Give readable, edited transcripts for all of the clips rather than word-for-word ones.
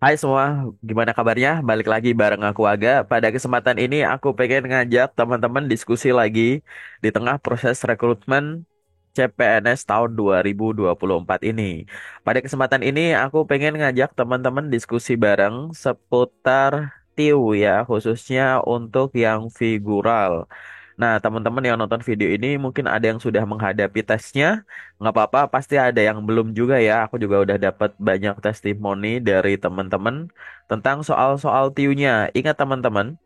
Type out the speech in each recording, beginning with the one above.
Hai semua, gimana kabarnya? Balik lagi bareng aku Aga. Pada kesempatan ini aku pengen ngajak teman-teman diskusi lagi di tengah proses rekrutmen CPNS tahun 2024 ini. Pada kesempatan ini aku pengen ngajak teman-teman diskusi bareng seputar TIU ya, khususnya untuk yang figural. Nah, teman-teman yang nonton video ini mungkin ada yang sudah menghadapi tesnya. Nggak apa-apa, pasti ada yang belum juga ya. Aku juga udah dapat banyak testimoni dari teman-teman tentang soal-soal TIU-nya. Ingat teman-teman,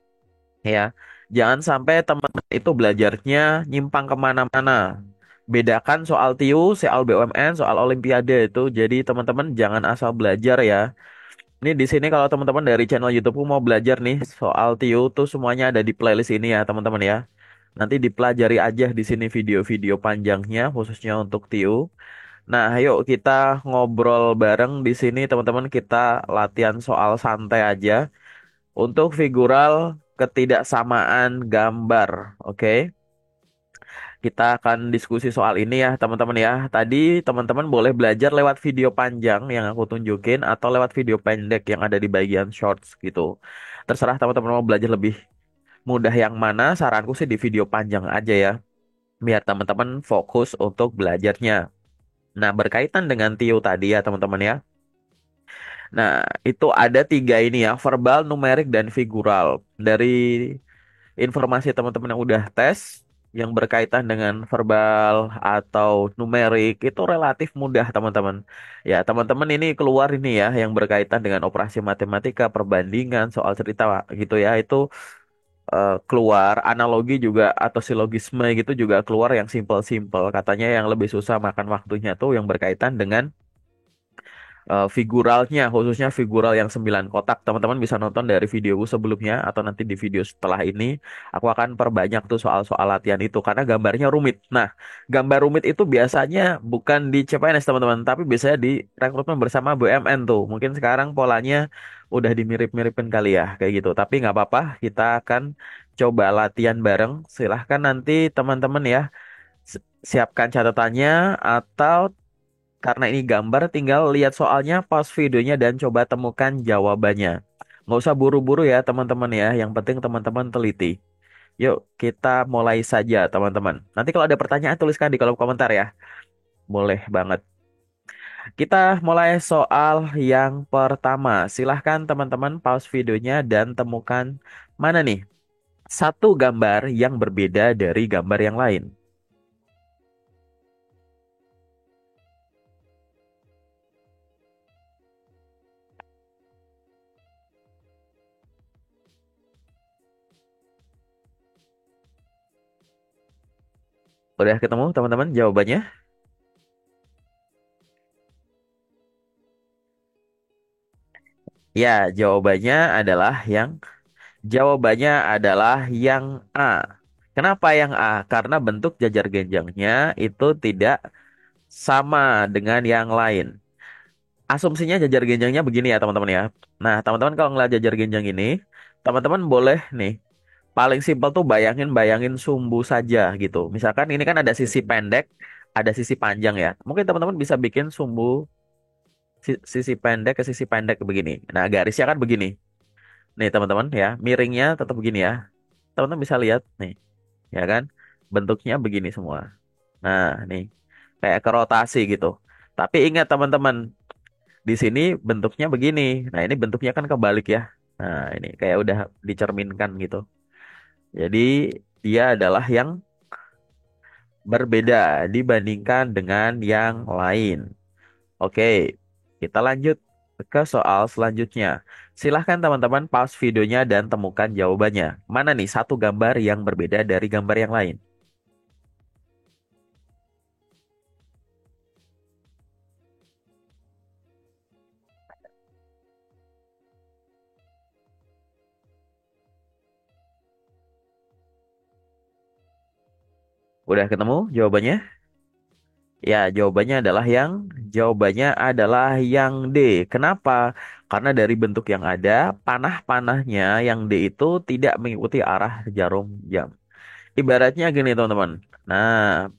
ya, jangan sampai teman-teman itu belajarnya nyimpang kemana-mana. Bedakan soal TIU, soal BUMN, soal Olimpiade itu. Jadi teman-teman jangan asal belajar ya. Ini di sini kalau teman-teman dari channel YouTube mau belajar nih soal TIU tuh semuanya ada di playlist ini ya teman-teman ya. Nanti dipelajari aja di sini video-video panjangnya khususnya untuk TIU. Nah, ayo kita ngobrol bareng di sini teman-teman, kita latihan soal santai aja untuk figural ketidaksamaan gambar. Oke. Kita akan diskusi soal ini ya teman-teman ya. Tadi teman-teman boleh belajar lewat video panjang yang aku tunjukin atau lewat video pendek yang ada di bagian shorts gitu. Terserah teman-teman mau belajar lebih mudah yang mana, saranku sih di video panjang aja ya. Biar teman-teman fokus untuk belajarnya. Nah, berkaitan dengan TIU tadi ya teman-teman ya. Nah, itu ada tiga ini ya, verbal, numerik, dan figural. Dari informasi teman-teman yang udah tes, yang berkaitan dengan verbal atau numerik, itu relatif mudah teman-teman. Ya, teman-teman ini keluar ini ya, yang berkaitan dengan operasi matematika, perbandingan, soal cerita gitu ya, itu keluar analogi juga atau silogisme gitu juga keluar yang simple-simple. Katanya yang lebih susah makan waktunya tuh yang berkaitan dengan figuralnya, khususnya figural yang 9 kotak. Teman-teman bisa nonton dari videoku sebelumnya atau nanti di video setelah ini. Aku akan perbanyak tuh soal-soal latihan itu karena gambarnya rumit. Nah, gambar rumit itu biasanya bukan di CPNS teman-teman, tapi biasanya di rekrutmen bersama BUMN tuh. Mungkin sekarang polanya udah dimirip-miripin kali ya, kayak gitu. Tapi nggak apa-apa, kita akan coba latihan bareng. Silahkan nanti teman-teman ya siapkan catatannya atau karena ini gambar, tinggal lihat soalnya, pause videonya, dan coba temukan jawabannya. Nggak usah buru-buru ya teman-teman ya. Yang penting teman-teman teliti. Yuk kita mulai saja teman-teman. Nanti kalau ada pertanyaan tuliskan di kolom komentar ya. Boleh banget. Kita mulai soal yang pertama. Silahkan teman-teman pause videonya dan temukan mana nih satu gambar yang berbeda dari gambar yang lain. Udah ketemu teman-teman jawabannya? Ya, jawabannya adalah yang A. Kenapa yang A? Karena bentuk jajar genjangnya itu tidak sama dengan yang lain. Asumsinya jajar genjangnya begini ya teman-teman ya. Nah, teman-teman kalau ngeliat jajar genjang ini, teman-teman boleh nih, paling simpel tuh bayangin sumbu saja gitu. Misalkan ini kan ada sisi pendek, ada sisi panjang ya. Mungkin teman-teman bisa bikin sumbu sisi pendek ke sisi pendek begini. Nah, garisnya kan begini. Nih teman-teman ya, miringnya tetap begini ya. Teman-teman bisa lihat nih, ya kan? Bentuknya begini semua. Nah, nih kayak ke rotasi gitu. Tapi ingat teman-teman, di sini bentuknya begini. Nah, ini bentuknya kan kebalik ya. Nah, ini kayak udah dicerminkan gitu. Jadi, dia adalah yang berbeda dibandingkan dengan yang lain. Oke, kita lanjut ke soal selanjutnya. Silahkan teman-teman pause videonya dan temukan jawabannya. Mana nih satu gambar yang berbeda dari gambar yang lain? Udah ketemu jawabannya? Ya, jawabannya adalah yang D. Kenapa? Karena dari bentuk yang ada, panah-panahnya yang D itu tidak mengikuti arah jarum jam. Ibaratnya gini, teman-teman. Nah,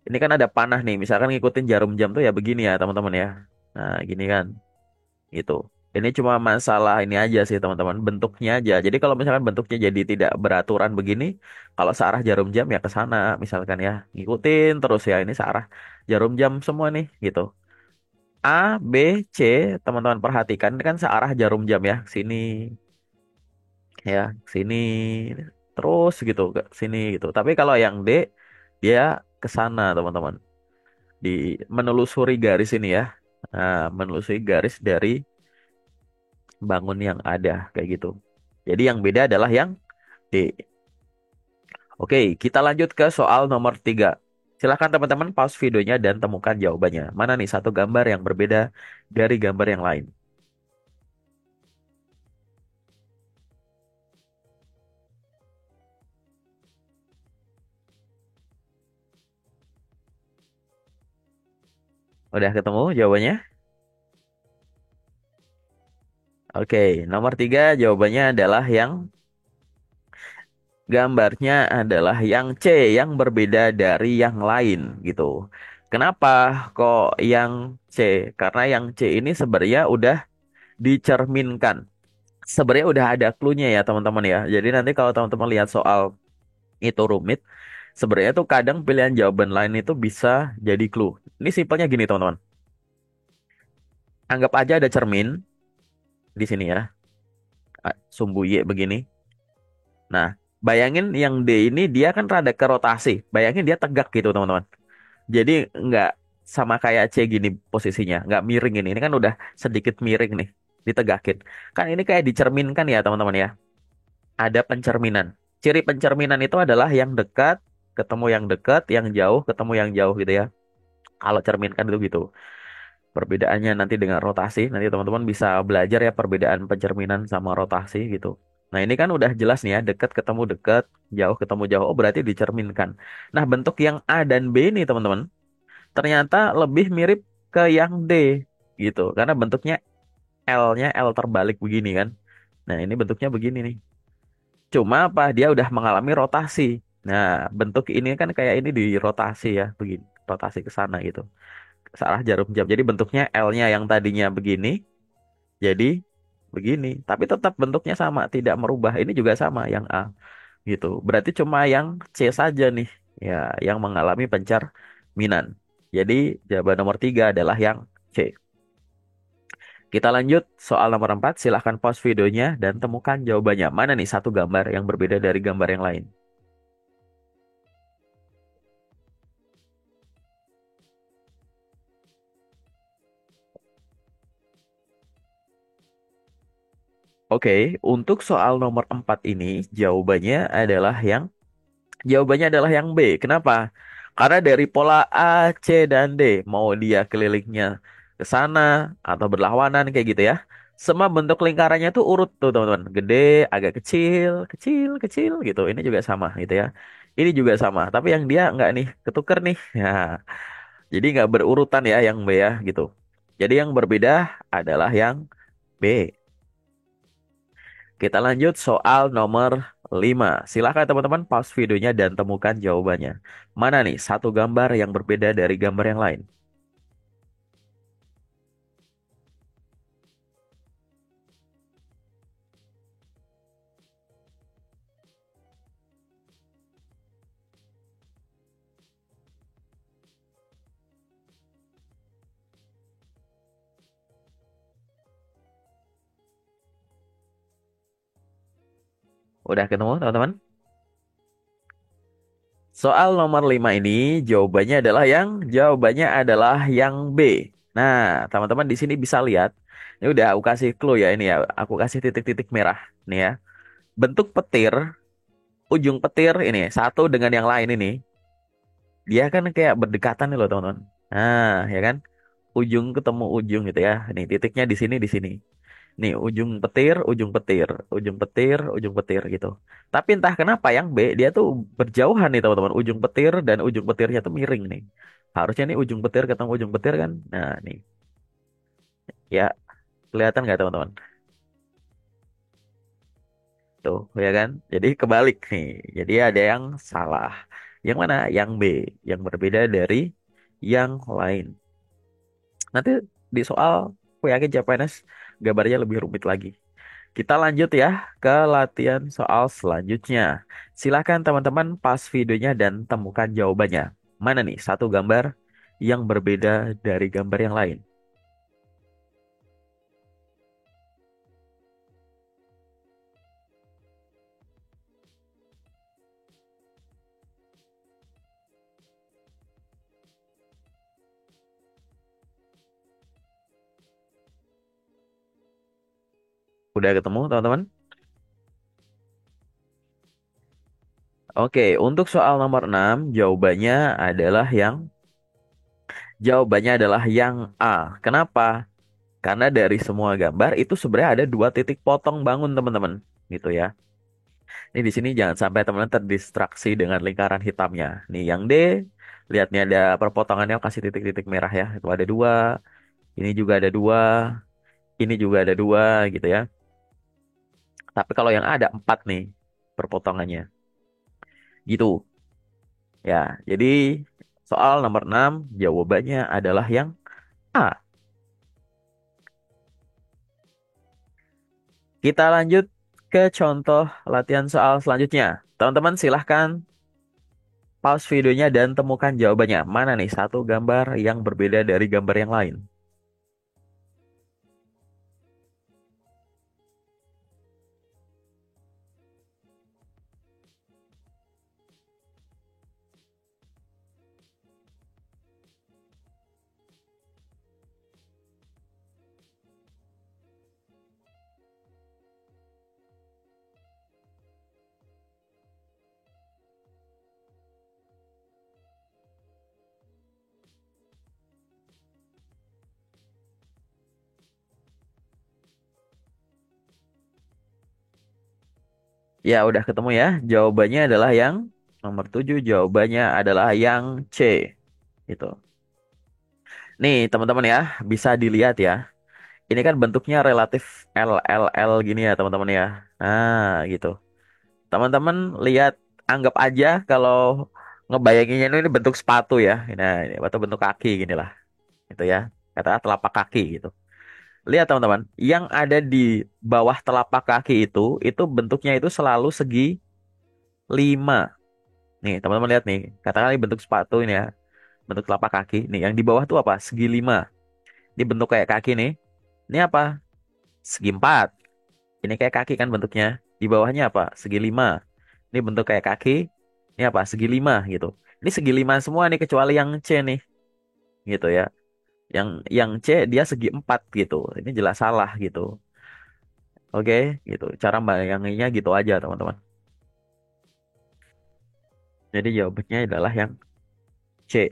ini kan ada panah nih. Misalkan ngikutin jarum jam tuh ya begini ya, teman-teman ya. Nah, gini kan. Gitu. Ini cuma masalah ini aja sih teman-teman, bentuknya aja. Jadi kalau misalkan bentuknya jadi tidak beraturan begini, kalau searah jarum jam ya ke sana, misalkan ya, ngikutin terus ya ini searah jarum jam semua nih gitu. A, B, C, teman-teman perhatikan ini kan searah jarum jam ya, sini ya, sini terus gitu ke sini gitu. Tapi kalau yang D dia ke sana teman-teman. Di menelusuri garis ini ya. Nah, menelusuri garis dari bangun yang ada kayak gitu. Jadi yang beda adalah yang D. Oke, kita lanjut ke soal nomor 3. Silakan teman-teman pause videonya dan temukan jawabannya. Mana nih satu gambar yang berbeda dari gambar yang lain? Udah ketemu jawabannya? Oke, nomor 3 jawabannya adalah yang gambarnya adalah yang C yang berbeda dari yang lain gitu. Kenapa kok yang C? Karena yang C ini sebenarnya udah dicerminkan. Sebenarnya udah ada clue-nya ya teman-teman ya. Jadi nanti kalau teman-teman lihat soal itu rumit, sebenarnya tuh kadang pilihan jawaban lain itu bisa jadi clue. Ini simpelnya gini teman-teman. Anggap aja ada cermin di sini ya, sumbu Y begini. Nah, bayangin yang D ini dia kan rada ke rotasi. Bayangin dia tegak gitu teman-teman. Jadi nggak sama kayak C gini posisinya, nggak miring ini. Ini kan udah sedikit miring nih, ditegakin. Kan ini kayak dicerminkan ya teman-teman ya. Ada pencerminan. Ciri pencerminan itu adalah yang dekat ketemu yang dekat, yang jauh ketemu yang jauh gitu ya. Kalau cerminkan itu gitu. Perbedaannya nanti dengan rotasi, nanti teman-teman bisa belajar ya perbedaan pencerminan sama rotasi gitu. Nah ini kan udah jelas nih ya, dekat ketemu dekat, jauh ketemu jauh, oh berarti dicerminkan. Nah bentuk yang A dan B ini teman-teman, ternyata lebih mirip ke yang D gitu. Karena bentuknya L-nya L terbalik begini kan. Nah ini bentuknya begini nih. Cuma apa, dia udah mengalami rotasi. Nah bentuk ini kan kayak ini dirotasi ya, begini, rotasi ke sana gitu. Salah jarum jam. Jadi bentuknya L-nya yang tadinya begini, jadi begini. Tapi tetap bentuknya sama, tidak merubah. Ini juga sama yang A gitu. Berarti cuma yang C saja nih, ya, yang mengalami pencerminan. Jadi jawaban nomor 3 adalah yang C. Kita lanjut soal nomor 4. Silahkan pause videonya dan temukan jawabannya. Mana nih satu gambar yang berbeda dari gambar yang lain? Oke, untuk soal nomor 4 ini jawabannya adalah yang B. Kenapa? Karena dari pola A, C, dan D, mau dia kelilingnya ke sana atau berlawanan kayak gitu ya. Semua bentuk lingkarannya tuh urut tuh teman-teman. Gede, agak kecil, kecil, kecil gitu. Ini juga sama gitu ya. Ini juga sama. Tapi yang dia nggak nih, ketuker nih. Ya, jadi nggak berurutan ya yang B ya gitu. Jadi yang berbeda adalah yang B. Kita lanjut soal nomor 5. Silahkan teman-teman pause videonya dan temukan jawabannya. Mana nih satu gambar yang berbeda dari gambar yang lain? Udah ketemu teman-teman? Soal nomor 5 ini jawabannya adalah yang B. Nah, teman-teman di sini bisa lihat. Ini udah aku kasih clue ya ini ya. Aku kasih titik-titik merah nih ya. Bentuk petir, ujung petir ini satu dengan yang lain ini, dia kan kayak berdekatan nih loh teman-teman. Nah, ya kan? Ujung ketemu ujung gitu ya. Nih titiknya di sini di sini. Nih ujung petir, ujung petir, ujung petir, ujung petir gitu. Tapi entah kenapa yang B dia tuh berjauhan nih teman-teman. Ujung petir dan ujung petirnya tuh miring nih. Harusnya nih ujung petir ketemu ujung petir kan. Nah nih ya kelihatan nggak teman-teman? Tuh ya kan. Jadi kebalik nih. Jadi ada yang salah. Yang mana? Yang B, yang berbeda dari yang lain. Nanti di soal aku yakin CPNS gambarnya lebih rumit lagi. Kita lanjut ya ke latihan soal selanjutnya. Silakan teman-teman pause videonya dan temukan jawabannya. Mana nih satu gambar yang berbeda dari gambar yang lain? Udah ketemu teman-teman? Oke, untuk soal nomor 6, jawabannya adalah yang A. Kenapa? Karena dari semua gambar itu sebenarnya ada dua titik potong bangun teman-teman, gitu ya. Ini di sini jangan sampai teman-teman terdistraksi dengan lingkaran hitamnya. Nih yang D, lihat nih ada perpotongannya kasih titik-titik merah ya. Itu ada dua, ini juga ada dua, ini juga ada dua gitu ya. Tapi kalau yang A ada empat nih perpotongannya. Gitu ya. Jadi soal nomor 6 jawabannya adalah yang A. Kita lanjut ke contoh latihan soal selanjutnya. Teman-teman silahkan pause videonya dan temukan jawabannya. Mana nih satu gambar yang berbeda dari gambar yang lain? Ya, udah ketemu ya. Jawabannya adalah yang nomor 7. Jawabannya adalah yang C. Itu. Nih, teman-teman ya, bisa dilihat ya. Ini kan bentuknya relatif L gini ya, teman-teman ya. Nah, gitu. Teman-teman lihat, anggap aja kalau ngebayanginnya ini bentuk sepatu ya. Nah, ini atau bentuk kaki gini lah. Gitu ya. Katakan telapak kaki gitu. Lihat teman-teman, yang ada di bawah telapak kaki itu bentuknya itu selalu segi 5. Nih, teman-teman lihat nih. Katakan ini bentuk sepatu ini ya. Bentuk telapak kaki. Nih, yang di bawah tuh apa? Segi 5. Ini bentuk kayak kaki nih. Ini apa? Segi 4. Ini kayak kaki kan bentuknya. Di bawahnya apa? Segi 5. Ini bentuk kayak kaki. Ini apa? Segi 5 gitu. Ini segi 5 semua nih kecuali yang C nih. Gitu ya. Yang C dia segi 4 gitu. Ini jelas salah gitu. Oke, gitu. Cara bayanginnya gitu aja, teman-teman. Jadi jawabannya adalah yang C.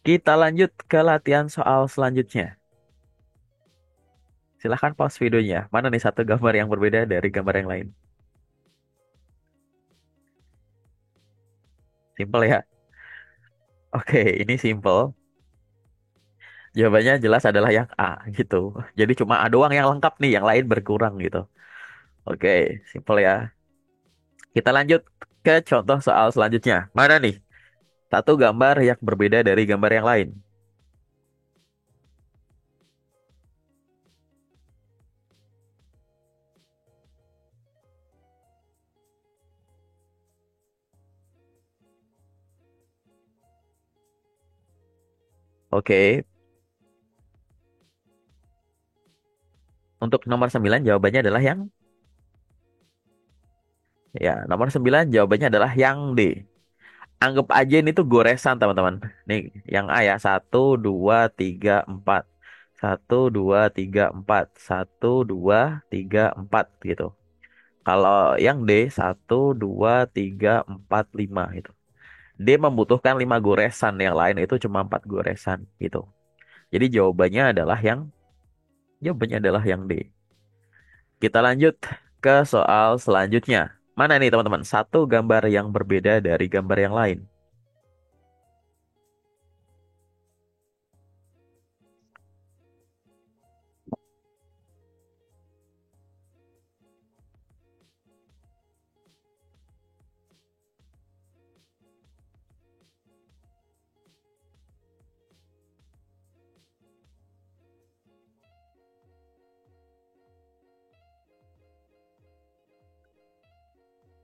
Kita lanjut ke latihan soal selanjutnya. Silahkan pause videonya. Mana nih satu gambar yang berbeda dari gambar yang lain? Simple ya. Oke, ini simple. Jawabannya jelas adalah yang A gitu. Jadi cuma A doang yang lengkap nih, yang lain berkurang gitu. Oke, simple ya. Kita lanjut ke contoh soal selanjutnya. Mana nih? Satu gambar yang berbeda dari gambar yang lain. Oke, untuk nomor 9 jawabannya adalah yang ya, nomor 9 jawabannya adalah yang D. Anggap aja ini tuh goresan teman-teman. Nih, yang A ya. Satu, dua, tiga, empat. Satu, dua, tiga, empat. Satu, dua, tiga, empat gitu. Kalau yang D, satu, dua, tiga, empat, lima gitu. D membutuhkan 5 goresan. Yang lain itu cuma 4 goresan gitu. Jadi jawabannya adalah yang D. Kita lanjut ke soal selanjutnya. Mana nih teman-teman? Satu gambar yang berbeda dari gambar yang lain.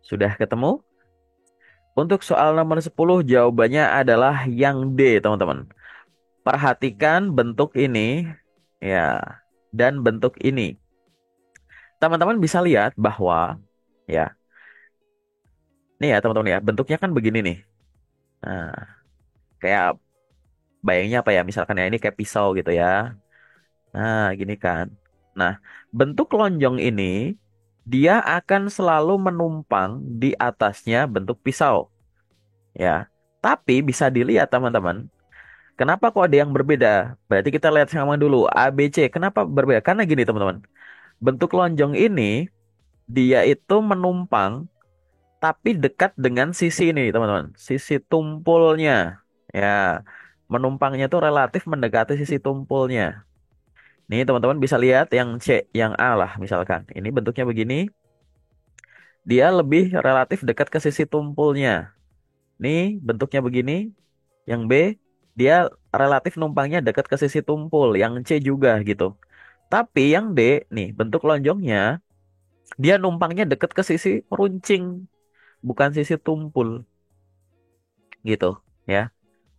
Sudah ketemu? Untuk soal nomor 10 jawabannya adalah yang D, teman-teman. Perhatikan bentuk ini ya dan bentuk ini. Teman-teman bisa lihat bahwa ya, nih ya teman-teman ya, bentuknya kan begini nih. Nah, kayak bayangnya apa ya? Misalkan ya ini kayak pisau gitu ya. Nah, gini kan. Nah, bentuk lonjong ini dia akan selalu menumpang di atasnya bentuk pisau, ya. Tapi bisa dilihat teman-teman, kenapa kok ada yang berbeda? Berarti kita lihat sama dulu A, B, C. Kenapa berbeda? Karena gini teman-teman. Bentuk lonjong ini dia itu menumpang tapi dekat dengan sisi ini teman-teman. Sisi tumpulnya. Ya, menumpangnya itu relatif mendekati sisi tumpulnya. Nih teman-teman bisa lihat yang C, yang A lah misalkan. Ini bentuknya begini, dia lebih relatif dekat ke sisi tumpulnya. Nih bentuknya begini, yang B, dia relatif numpangnya dekat ke sisi tumpul. Yang C juga gitu. Tapi yang D, nih bentuk lonjongnya, dia numpangnya dekat ke sisi runcing, bukan sisi tumpul gitu ya.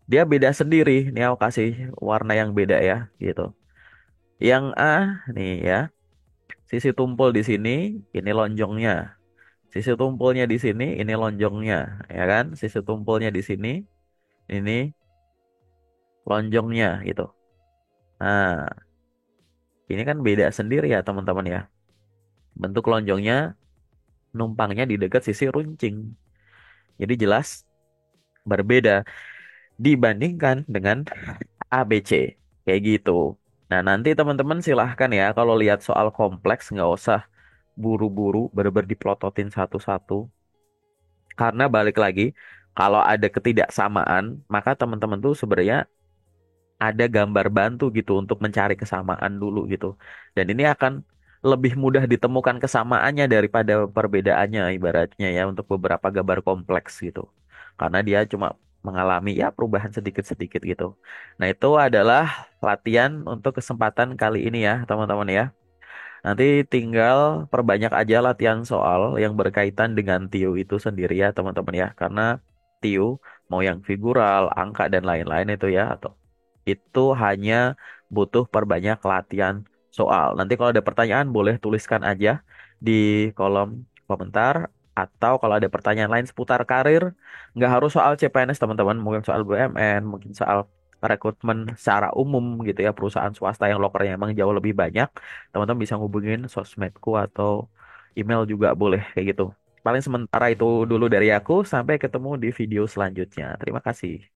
Dia beda sendiri. Nih aku kasih warna yang beda ya gitu. Yang A nih ya, sisi tumpul di sini, ini lonjongnya. Sisi tumpulnya di sini, ini lonjongnya, ya kan? Sisi tumpulnya di sini, ini lonjongnya gitu. Nah, ini kan beda sendiri ya teman-teman ya. Bentuk lonjongnya numpangnya di dekat sisi runcing. Jadi jelas berbeda dibandingkan dengan ABC. Kayak gitu. Nah, nanti teman-teman silahkan ya kalau lihat soal kompleks nggak usah buru-buru bener-bener diplototin satu-satu. Karena balik lagi, kalau ada ketidaksamaan, maka teman-teman tuh sebenarnya ada gambar bantu gitu untuk mencari kesamaan dulu gitu. Dan ini akan lebih mudah ditemukan kesamaannya daripada perbedaannya ibaratnya ya untuk beberapa gambar kompleks gitu. Karena dia cuma mengalami ya perubahan sedikit-sedikit gitu. Nah, itu adalah latihan untuk kesempatan kali ini ya, teman-teman ya. Nanti tinggal perbanyak aja latihan soal yang berkaitan dengan TIU itu sendiri ya, teman-teman ya. Karena TIU mau yang figural, angka dan lain-lain itu ya atau itu hanya butuh perbanyak latihan soal. Nanti kalau ada pertanyaan boleh tuliskan aja di kolom komentar atau kalau ada pertanyaan lain seputar karir, nggak harus soal CPNS teman-teman, mungkin soal BUMN, mungkin soal rekrutmen secara umum gitu ya, perusahaan swasta yang lokernya emang jauh lebih banyak, teman-teman bisa ngubungin sosmedku atau email juga boleh kayak gitu. Paling sementara itu dulu dari aku, sampai ketemu di video selanjutnya. Terima kasih.